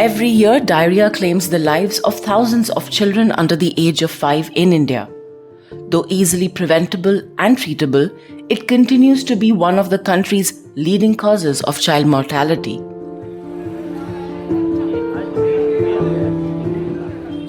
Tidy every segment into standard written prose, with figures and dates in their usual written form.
Every year, diarrhea claims the lives of thousands of children under the age of 5 in India. Though easily preventable and treatable, it continues to be one of the country's leading causes of child mortality.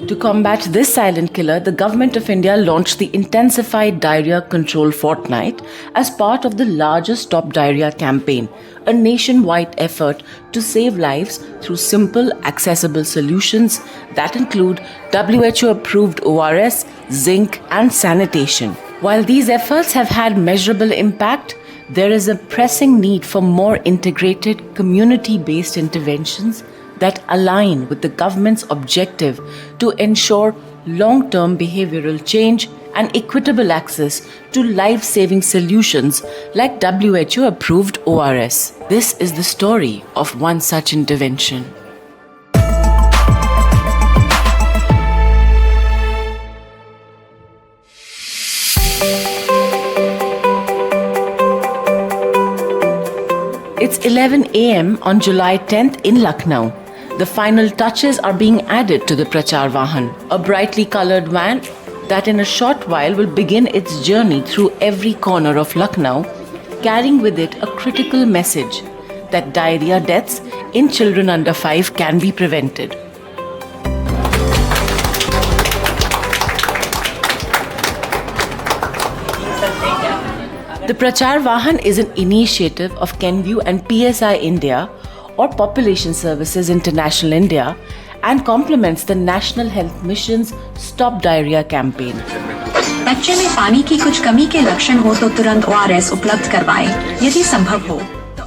To combat this silent killer, the Government of India launched the Intensified Diarrhea Control Fortnight as part of the largest Stop Diarrhea campaign, a nationwide effort to save lives through simple, accessible solutions that include WHO-approved ORS, zinc, and sanitation. While these efforts have had measurable impact, there is a pressing need for more integrated, community-based interventions that align with the government's objective to ensure long-term behavioral change and equitable access to life-saving solutions like WHO-approved ORS. This is the story of one such intervention. It's 11 a.m. on July 10th in Lucknow. The final touches are being added to the Prachar Vahan, a brightly colored van that in a short while will begin its journey through every corner of Lucknow, carrying with it a critical message that diarrhea deaths in children under 5 can be prevented. The Prachar Vahan is an initiative of Kenvue and PSI India or Population Services International India and complements the National Health Mission's Stop Diarrhea campaign. बच्चे में पानी की कुछ कमी के लक्षण हो तो तुरंत ORS उपलब्ध करवाएं, यदि संभव हो.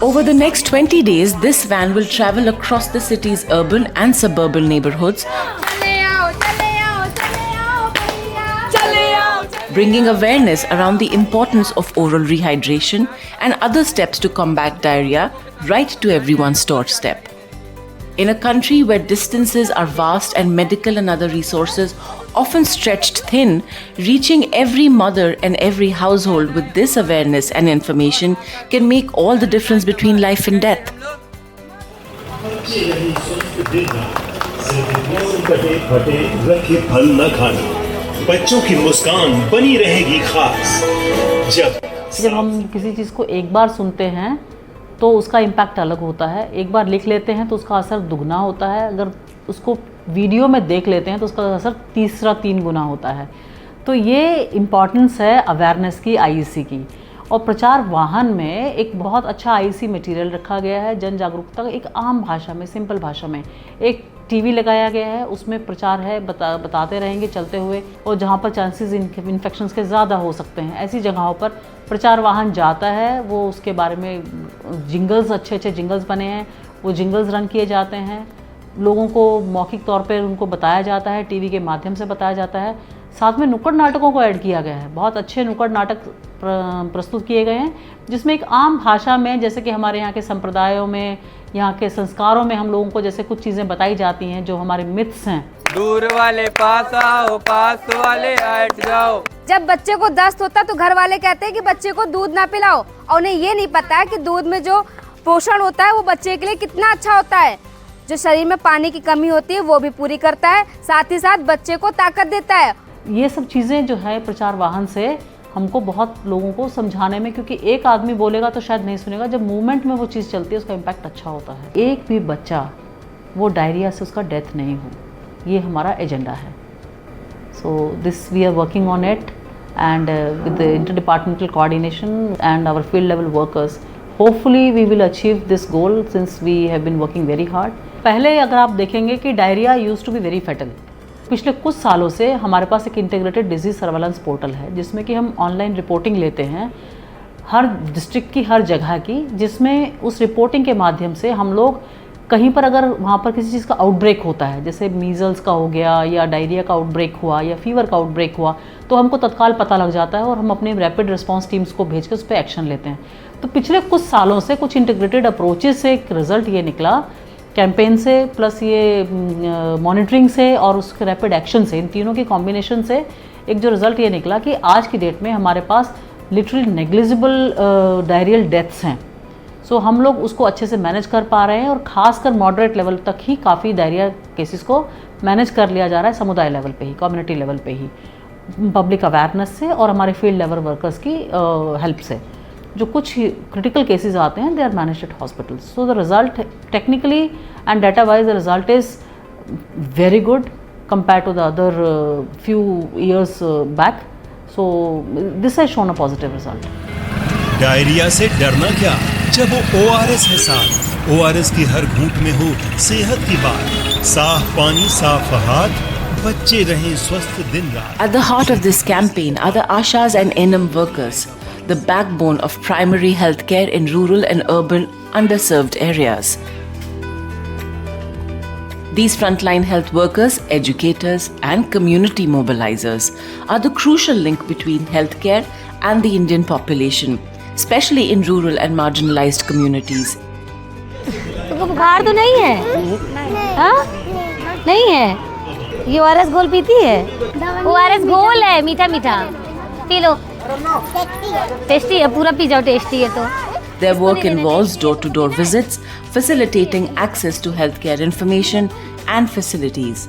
Over the next 20 days, this van will travel across the city's urban and suburban neighborhoods, bringing awareness around the importance of oral rehydration and other steps to combat diarrhea right to everyone's doorstep. In a country where distances are vast and medical and other resources often stretched thin, reaching every mother and every household with this awareness and information can make all the difference between life and death. बच्चों की मुस्कान बनी रहेगी खास जब हम किसी चीज़ को एक बार सुनते हैं तो उसका इम्पैक्ट अलग होता है, एक बार लिख लेते हैं तो उसका असर दुगना होता है, अगर उसको वीडियो में देख लेते हैं तो उसका असर 3 गुना होता है. तो ये इम्पॉर्टेंस है अवेयरनेस की, आईईसी की. और प्रचार वाहन में एक बहुत अच्छा आईईसी मटेरियल रखा गया है, जन जागरूकता एक आम भाषा में, सिंपल भाषा में. एक टीवी लगाया गया है, उसमें प्रचार है, बताते रहेंगे चलते हुए. और जहाँ पर चांसेस इन्फेक्शंस के ज़्यादा हो सकते हैं, ऐसी जगहों पर प्रचार वाहन जाता है. वो उसके बारे में जिंगल्स, अच्छे जिंगल्स बने हैं, वो जिंगल्स रन किए जाते हैं. लोगों को मौखिक तौर पर उनको बताया जाता है, टीवी के माध्यम से बताया जाता है. साथ में नुक्कड़ नाटकों को ऐड किया गया है. बहुत अच्छे नुक्कड़ नाटक प्रस्तुत किए गए हैं, जिसमें एक आम भाषा में, जैसे कि हमारे यहाँ के संप्रदायों में, यहाँ के संस्कारों में हम लोगों को जैसे कुछ चीज़ें बताई जाती हैं जो हमारे मिथ्स हैं. दूर वाले पास आओ, पास वाले हट जाओ. जब बच्चे को दस्त होता है तो घर वाले कहते हैं कि बच्चे को दूध ना पिलाओ, और उन्हें ये नहीं पता है कि दूध में जो पोषण होता है वो बच्चे के लिए कितना अच्छा होता है. जो शरीर में पानी की कमी होती है वो भी पूरी करता है, साथ ही साथ बच्चे को ताकत देता है. ये सब चीज़ें जो है प्रचार वाहन से हमको बहुत लोगों को समझाने में, क्योंकि एक आदमी बोलेगा तो शायद नहीं सुनेगा, जब मूवमेंट में वो चीज़ चलती है उसका इम्पैक्ट अच्छा होता है. एक भी बच्चा वो डायरिया से उसका डेथ नहीं हो, ये हमारा एजेंडा है. So this we are working on it and with the inter departmental coordination and our field level workers, hopefully we will achieve this goal since we have been working very hard. पहले अगर आप देखेंगे कि diarrhoea used to be very fatal. पिछले कुछ सालों से हमारे पास एक इंटीग्रेटेड डिजीज़ सर्वेलेंस पोर्टल है, जिसमें कि हम ऑनलाइन रिपोर्टिंग लेते हैं हर डिस्ट्रिक्ट की, हर जगह की, जिसमें उस रिपोर्टिंग के माध्यम से हम लोग कहीं पर अगर वहाँ पर किसी चीज़ का आउटब्रेक होता है, जैसे मीज़ल्स का हो गया या डायरिया का आउटब्रेक हुआ या फीवर का आउटब्रेक हुआ, तो हमको तत्काल पता लग जाता है और हम अपने रैपिड रिस्पांस टीम्स को भेज के उस पर एक्शन लेते हैं. तो पिछले कुछ सालों से कुछ इंटीग्रेटेड अप्रोचेस से एक रिज़ल्ट ये निकला, कैंपेन से प्लस ये मॉनिटरिंग से और उसके रैपिड एक्शन से, इन तीनों की कॉम्बिनेशन से एक जो रिज़ल्ट ये निकला कि आज की डेट में हमारे पास लिटरली नेग्लिजिबल डायरियल डेथ्स हैं. सो हम लोग उसको अच्छे से मैनेज कर पा रहे हैं और खासकर मॉडरेट लेवल तक ही काफ़ी डायरिया केसेस को मैनेज कर लिया जा रहा है समुदाय लेवल पे ही, कम्युनिटी लेवल पे ही, पब्लिक अवेयरनेस से और हमारे फील्ड लेवल वर्कर्स की हेल्प से। जो कुछ क्रिटिकल केसेस आते हैं they are managed at hospitals. So the result technically and data wise the result is very good compared to the other few years back. So this has shown a positive result. Diarrhoea से डरना क्या, जब वो ORS है साथ। ORS की हर घूंट में हो सेहत की बात, साफ पानी साफ हाथ, बच्चे रहें स्वस्थ दिन रात। At the heart of this campaign are the Ashas and ANM workers, the backbone of primary health care in rural and urban underserved areas. These frontline health workers, educators, and community mobilizers are the crucial link between healthcare and the Indian population, especially in rural and marginalized communities. तुमको बुखार तो नहीं है? हाँ? नहीं है? ये ORS घोल पीती है? ORS घोल है, मीठा मीठा, पी लो। टेस्टी है, पूरा पी जाओ, टेस्टी है तो। Their work involves door-to-door visits, facilitating access to healthcare information and facilities.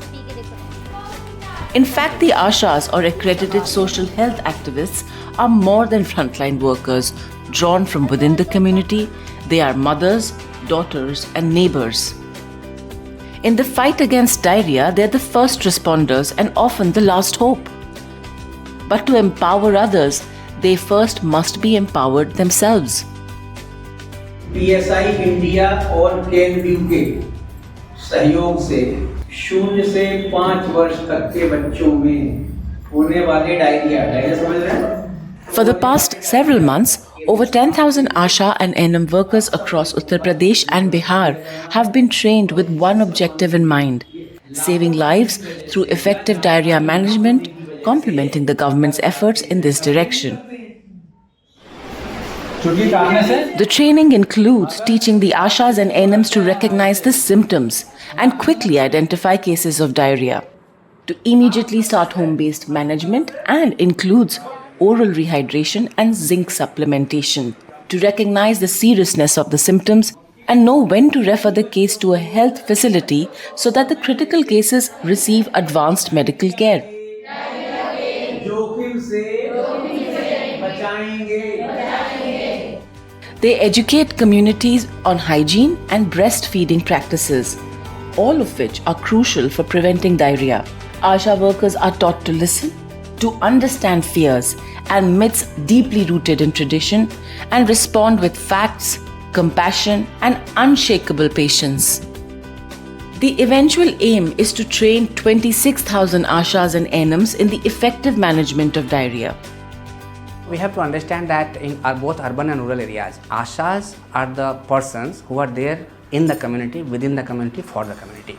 In fact, the Ashas or accredited social health activists are more than frontline workers drawn from within the community. They are mothers, daughters, and neighbors. In the fight against diarrhea, they are the first responders and often the last hope. But to empower others, they first must be empowered themselves. PSI India और केएनयू के सहयोग से 0 से 5 वर्ष तक के बच्चों में होने वाले डायरिया समझ रहे हैं? For the past several months, over 10,000 ASHA and ANM workers across Uttar Pradesh and Bihar have been trained with one objective in mind: saving lives through effective diarrhea management, complementing the government's efforts in this direction. The training includes teaching the Ashas and ANMs to recognize the symptoms and quickly identify cases of diarrhea, to immediately start home-based management, and includes oral rehydration and zinc supplementation, to recognize the seriousness of the symptoms and know when to refer the case to a health facility so that the critical cases receive advanced medical care. जोखिम से बचाएंगे। They educate communities on hygiene and breastfeeding practices, all of which are crucial for preventing diarrhea. ASHA workers are taught to listen, to understand fears and myths deeply rooted in tradition, and respond with facts, compassion, and unshakable patience. The eventual aim is to train 26,000 Ashas and ANMs in the effective management of diarrhea. We have to understand that in both urban and rural areas, Ashas are the persons who are there in the community, within the community, for the community.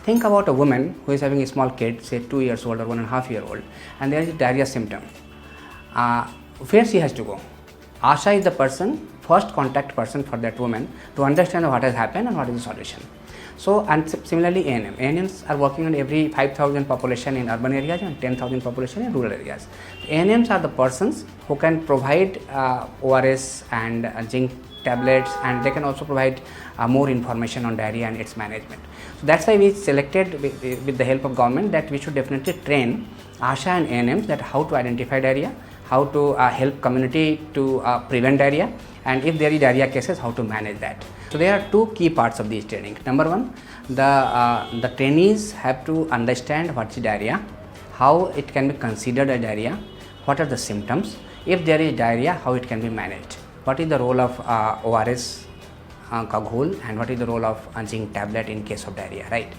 Think about a woman who is having a small kid, say 2 years old or 1.5 years old, and there is a diarrhea symptom. Where she has to go? Asha is the person, first contact person for that woman to understand what has happened and what is the solution. So, and similarly ANM. ANMs are working on every 5,000 population in urban areas and 10,000 population in rural areas. ANMs are the persons who can provide ORS and zinc tablets, and they can also provide more information on diarrhea and its management. So that's why we selected with the help of government that we should definitely train ASHA and ANMs that how to identify diarrhea, how to help community to prevent diarrhea, and if there is diarrhea cases, how to manage that. So there are two key parts of this training. Number one, the trainees have to understand what is diarrhea, how it can be considered a diarrhea, what are the symptoms, if there is diarrhea, how it can be managed, what is the role of ORS ka ghol, and what is the role of zinc tablet in case of diarrhea, right?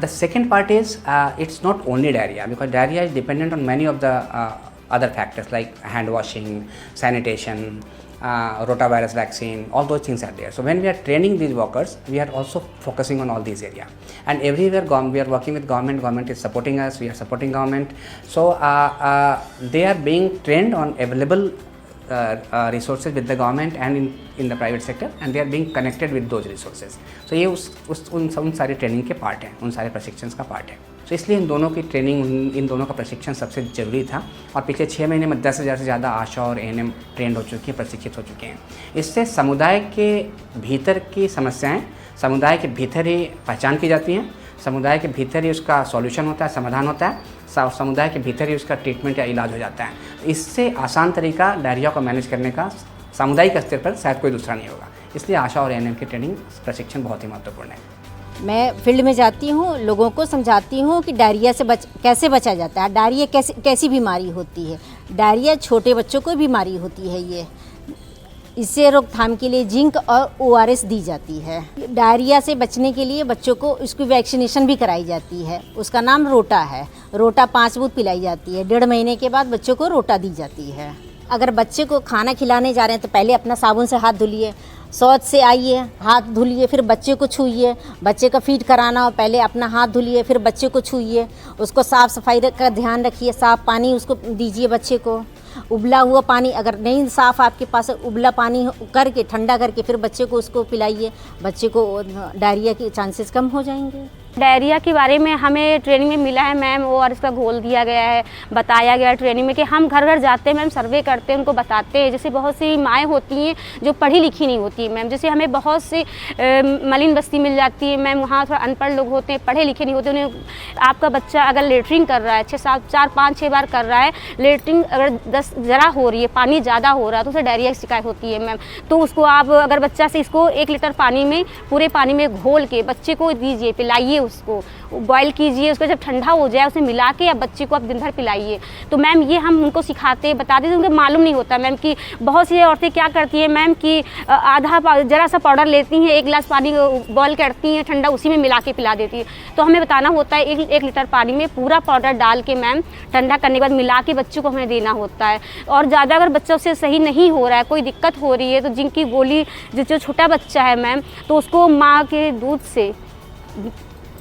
The second part is it's not only diarrhea, because diarrhea is dependent on many of the other factors like hand washing, sanitation, rotavirus vaccine, all those things are there. So when we are training these workers, we are also focusing on all these areas, and everywhere we are working with government is supporting us, we are supporting government. So they are being trained on available resources with the government and in the private sector, and they are being connected with those resources. So ये उन सारे training के part हैं, उन सारे प्रशिक्षण का part है. तो इसलिए इन दोनों की ट्रेनिंग, इन दोनों का प्रशिक्षण सबसे ज़रूरी था. और पिछले 6 महीने में 10,000 से ज़्यादा आशा और ANM ट्रेंड हो चुकी हैं, प्रशिक्षित हो चुके हैं. इससे समुदाय के भीतर की समस्याएं समुदाय के भीतर ही पहचान की जाती हैं, समुदाय के भीतर ही उसका सॉल्यूशन होता है, समाधान होता है, समुदाय के भीतर ही उसका ट्रीटमेंट या इलाज हो जाता है. इससे आसान तरीका डायरिया को मैनेज करने का सामुदायिक स्तर पर शायद कोई दूसरा नहीं होगा. इसलिए आशा और ANM की ट्रेनिंग प्रशिक्षण बहुत ही महत्वपूर्ण है. मैं फील्ड में जाती हूँ, लोगों को समझाती हूँ कि डायरिया से कैसे बचा जाता है. डायरिया कैसी बीमारी होती है. डायरिया छोटे बच्चों को बीमारी होती है. ये इससे रोकथाम के लिए जिंक और ORS दी जाती है. डायरिया से बचने के लिए बच्चों को इसकी वैक्सीनेशन भी कराई जाती है. उसका नाम रोटा है. रोटा 5 बूंद पिलाई जाती है. 1.5 महीने के बाद बच्चों को रोटा दी जाती है. अगर बच्चे को खाना खिलाने जा रहे हैं तो पहले अपना साबुन से हाथ धुलिए, शौच से आइए, हाथ धुलिए, फिर बच्चे को छूइए. बच्चे का फीड कराना हो पहले अपना हाथ धुलिए, फिर बच्चे को छूइए. उसको साफ़ सफाई का ध्यान रखिए. साफ़ पानी उसको दीजिए बच्चे को. उबला हुआ पानी अगर नहीं साफ़ आपके पास, उबला पानी करके ठंडा करके फिर बच्चे को उसको पिलाइए. बच्चे को डायरिया के चांसेस कम हो जाएंगे. डायरिया के बारे में हमें ट्रेनिंग में मिला है मैम, ORS का घोल दिया गया है, बताया गया है ट्रेनिंग में कि हम घर घर जाते हैं मैम, सर्वे करते हैं, उनको बताते हैं. जैसे बहुत सी माएँ होती हैं जो पढ़ी लिखी नहीं होती है मैम, जैसे हमें बहुत सी मलिन बस्ती मिल जाती है मैम, वहाँ थोड़ा अनपढ़ लोग होते हैं, पढ़े लिखे नहीं होते. उन्हें आपका बच्चा अगर लेटरिन कर रहा है 4-5-6 बार कर रहा है, लेटरिन अगर 10 ज़रा हो रही है, पानी ज़्यादा हो रहा है तो उसे डायरिया की शिकायत होती है मैम. तो उसको आप अगर बच्चा से इसको 1 लीटर पानी में, पूरे पानी में घोल के बच्चे को दीजिए, पिलाइए, उसको बॉईल कीजिए. उसको जब ठंडा हो जाए उसे मिला के या बच्चे को आप दिन भर पिलाइए. तो मैम ये हम उनको सिखाते बताते हैं. उनको मालूम नहीं होता मैम कि बहुत सी औरतें क्या करती हैं मैम कि ज़रा सा पाउडर लेती हैं, 1 गिलास पानी बॉईल करती हैं ठंडा, उसी में मिला के पिला देती है. तो हमें बताना होता है 1 लीटर पानी में पूरा पाउडर डाल के मैम ठंडा करने के बाद मिला के बच्चे को हमें देना होता है. और ज़्यादा अगर बच्चा उससे सही नहीं हो रहा है, कोई दिक्कत हो रही है, तो जिंक की गोली, जो छोटा बच्चा है मैम, तो उसको माँ के दूध से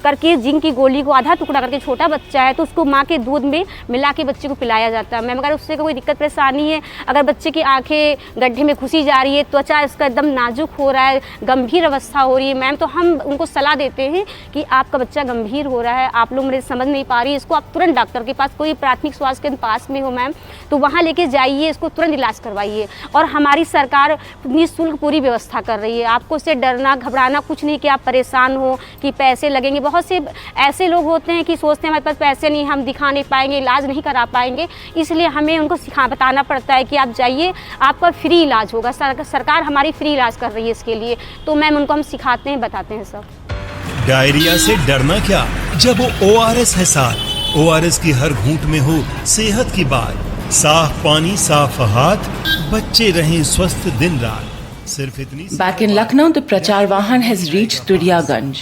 करके जिंक की गोली को आधा टुकड़ा करके, छोटा बच्चा है तो उसको माँ के दूध में मिला के बच्चे को पिलाया जाता है मैम. अगर उससे कोई दिक्कत परेशानी है, अगर बच्चे की आंखें गड्ढे में घुसी जा रही है, त्वचा इसका एकदम नाजुक हो रहा है, गंभीर अवस्था हो रही है मैम, तो हम उनको सलाह देते हैं कि आपका बच्चा गंभीर हो रहा है, आप लोग मेरे समझ नहीं पा रही है, इसको आप तुरंत डॉक्टर के पास, कोई प्राथमिक स्वास्थ्य केंद्र पास में हो मैम तो वहाँ लेके जाइए, इसको तुरंत इलाज करवाइए. और हमारी सरकार निःशुल्क पूरी व्यवस्था कर रही है. आपको इससे डरना घबराना कुछ नहीं कि आप परेशान हो कि पैसे लगेंगे. बहुत से ऐसे लोग होते हैं कि सोचते हैं हमारे पास पैसे नहीं, हम दिखा नहीं पाएंगे, इलाज नहीं करा पाएंगे, इसलिए हमें उनको बताना पड़ता है कि आप जाइए, आपका फ्री इलाज होगा. सरकार हमारी फ्री इलाज कर रही है इसके लिए. तो मैम उनको हम सिखाते हैं, बताते हैं सब. डायरिया से डरना क्या जब वो ORS है साथ. ORS की हर घूंट में हो सेहत की बात. साफ पानी, साफ हाथ, बच्चे रहें स्वस्थ दिन रात. Back in Lucknow, the Prachar Vahan has reached Turiyaganj.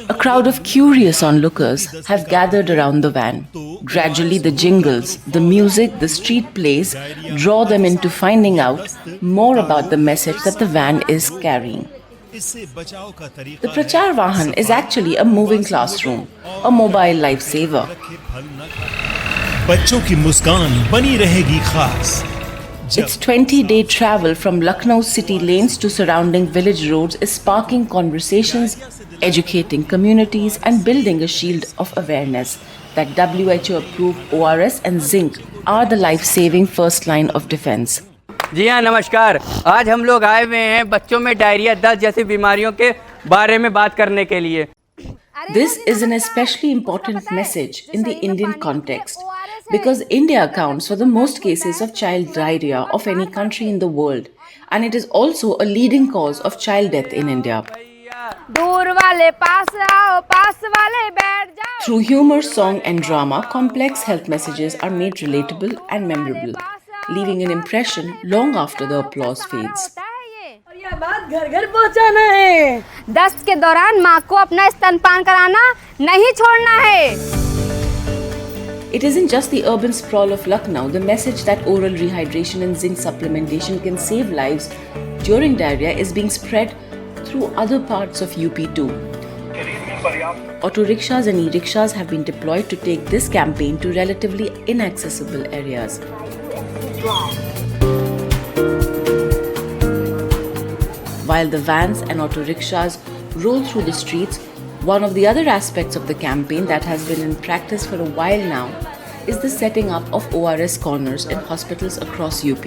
A crowd of curious onlookers have gathered around the van. Gradually, the jingles, the music, the street plays draw them into finding out more about the message that the van is carrying. The Prachar Vahan is actually a moving classroom, a mobile lifesaver. बच्चों की मुस्कान बनी रहेगी खास. Its 20-day travel from Lucknow's city lanes to surrounding village roads is sparking conversations, educating communities, and building a shield of awareness that WHO-approved ORS and zinc are the life-saving first line of defense. जी हाँ, नमस्कार. आज हम लोग आए हुए हैं बच्चों में डायरिया, दस्त जैसी बीमारियों के बारे में बात करने के लिए. This is an especially important message in the Indian context because India accounts for the most cases of child diarrhea of any country in the world, and it is also a leading cause of child death in India. Through humor, song and drama, complex health messages are made relatable and memorable, leaving an impression long after the applause fades. बात घर घर पहुंचाना है. दस्त के दौरान माँ को अपना स्तनपान कराना नहीं छोड़ना है. It isn't just the urban sprawl of Lucknow. The message that oral rehydration and zinc supplementation can save lives during diarrhea is being spread through other parts of UP too. Auto rickshaws and e-rickshaws have been deployed to take this campaign to relatively inaccessible areas. while the vans and auto rickshaws roll through the streets, one of the other aspects of the campaign that has been in practice for a while now is the setting up of ORS corners in hospitals across UP.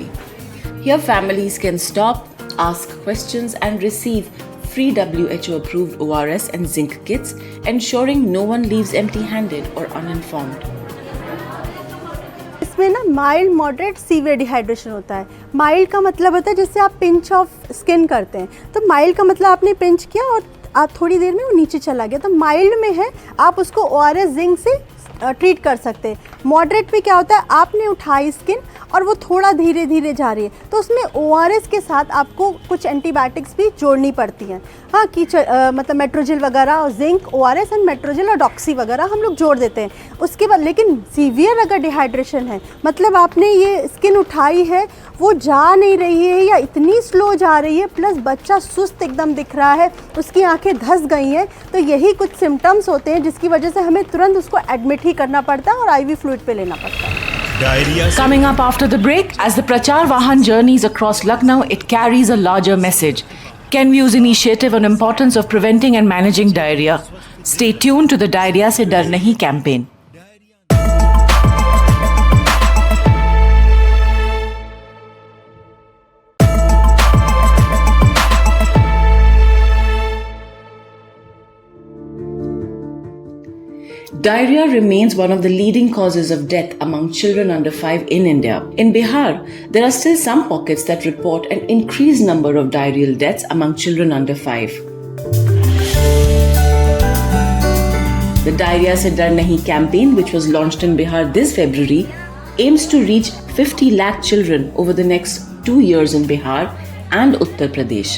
Here families can stop, ask questions and receive free WHO approved ORS and zinc kits, ensuring no one leaves empty-handed or uninformed. इसमें ना mild moderate severe dehydration होता है। Mild का मतलब होता है जैसे आप पिंच ऑफ स्किन करते हैं, तो माइल्ड का मतलब आपने पिंच किया और आप थोड़ी देर में वो नीचे चला गया, तो माइल्ड में है आप उसको ORS जिंक से ट्रीट कर सकते हैं। मॉडरेट में क्या होता है, आपने उठाई स्किन और वो थोड़ा धीरे धीरे जा रही है, तो उसमें ORS के साथ आपको कुछ एंटीबायोटिक्स भी जोड़नी पड़ती हैं। हाँ कि मतलब मेट्रोजिल वगैरह और जिंक, ORS एंड मेट्रोजिल और डॉक्सी वगैरह हम लोग जोड़ देते हैं। उसके बाद लेकिन सीवियर अगर डिहाइड्रेशन है, मतलब आपने ये स्किन उठाई है, वो जा नहीं रही है या इतनी स्लो जा रही है, प्लस बच्चा सुस्त एकदम दिख रहा है, उसकी आंखें धंस गई हैं, तो यही कुछ सिम्टम्स होते हैं जिसकी वजह से हमें तुरंत उसको एडमिट ही करना पड़ता है और IV फ्लूइड पे लेना पड़ता है। Coming up after the break, as the Prachar Vahan journeys across Lucknow, it carries a larger message. Kenvue's initiative on importance of preventing and managing diarrhea. Stay tuned to the Diarrhea Se Dar Nahi campaign. Diarrhea remains one of the leading causes of death among children under 5 in India. In Bihar, there are still some pockets that report an increased number of diarrheal deaths among children under 5. The Diarrhea Se Dar Nahi campaign, which was launched in Bihar this February, aims to reach 50 lakh children over the next 2 years in Bihar and Uttar Pradesh,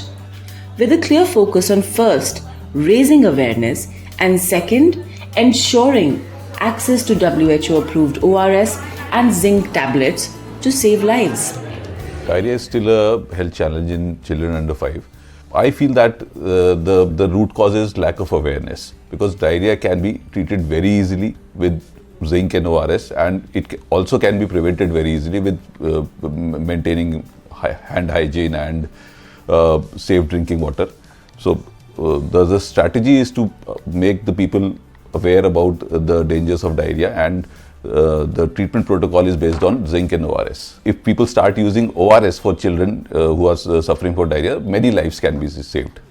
with a clear focus on first, raising awareness, and second, ensuring access to WHO-approved ORS and zinc tablets to save lives. Diarrhea is still a health challenge in children under 5. I feel that the root cause is lack of awareness, because diarrhea can be treated very easily with zinc and ORS, and it also can be prevented very easily with maintaining hand hygiene and safe drinking water. So the strategy is to make the people aware about the dangers of diarrhea, and the treatment protocol is based on zinc and ORS. If people start using ORS for children who are suffering for diarrhea, many lives can be saved.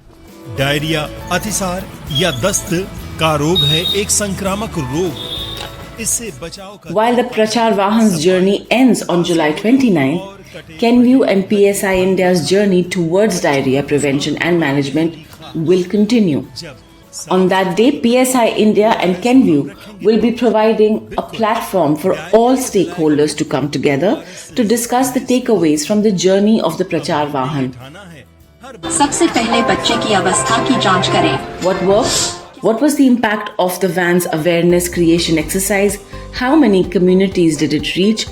Diarrhoea अतिसार या दस्त का रोग है एक संक्रामक रोग। इससे बचाव का While the Prachar Vahan's journey ends on July 29, Kenvue and PSI India's journey towards diarrhea prevention and management will continue. On that day, PSI India and Kenvue will be providing a platform for all stakeholders to come together to discuss the takeaways from the journey of the Prachar Vahan. सबसे पहले बच्चे की अवस्था की जांच करें। What worked? What was the impact of the van's awareness creation exercise? How many communities did it reach?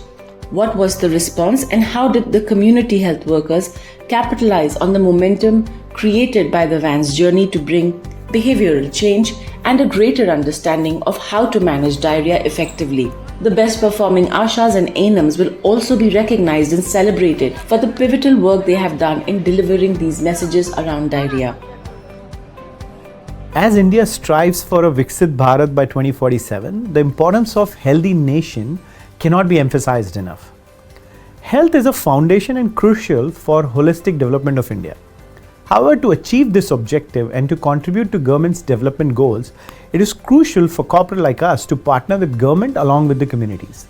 What was the response, and how did the community health workers capitalize on the momentum created by the van's journey to bring behavioral change and a greater understanding of how to manage diarrhea effectively? The best performing Ashas and ANMs will also be recognized and celebrated for the pivotal work they have done in delivering these messages around diarrhea. As India strives for a Viksit Bharat by 2047, the importance of healthy nation cannot be emphasized enough. Health is a foundation and crucial for holistic development of India. However, to achieve this objective and to contribute to government's development goals, it is crucial for corporate like us to partner with government along with the communities.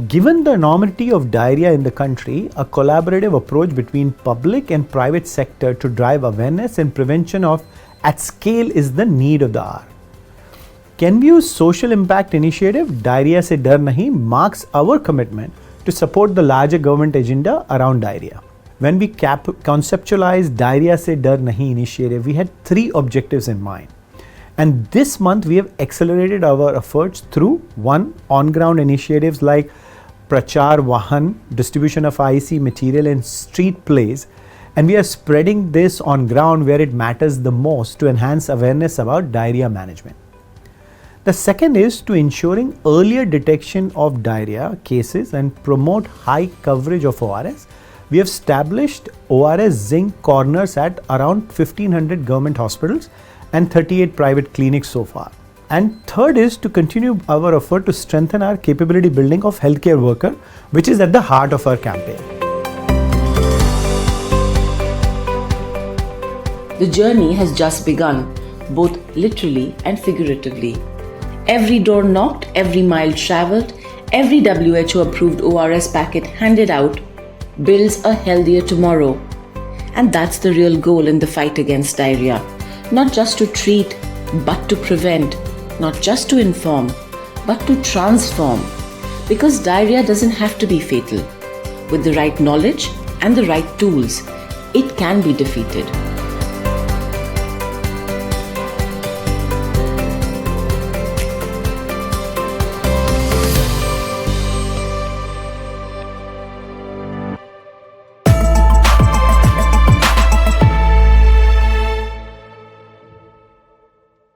Given the enormity of diarrhea in the country, a collaborative approach between public and private sector to drive awareness and prevention of at scale is the need of the hour. Kenvue's social impact initiative, Diarrhea Se Dar Nahi, marks our commitment to support the larger government agenda around diarrhea. When we conceptualized Diarrhea Se Dar Nahi initiative, we had 3 objectives in mind. And this month we have accelerated our efforts through 1. On-ground initiatives like Prachar Vahan, distribution of IEC material and street plays, and we are spreading this on ground where it matters the most to enhance awareness about diarrhea management. The second is to ensuring earlier detection of diarrhea cases and promote high coverage of ORS we have established ORS Zinc corners at around 1500 government hospitals and 38 private clinics so far. And third is to continue our effort to strengthen our capability building of healthcare worker, which is at the heart of our campaign. The journey has just begun, both literally and figuratively. Every door knocked, every mile travelled, every WHO approved ORS packet handed out builds a healthier tomorrow. And that's the real goal in the fight against diarrhea. Not just to treat, but to prevent. Not just to inform, but to transform. Because diarrhea doesn't have to be fatal. With the right knowledge and the right tools, it can be defeated.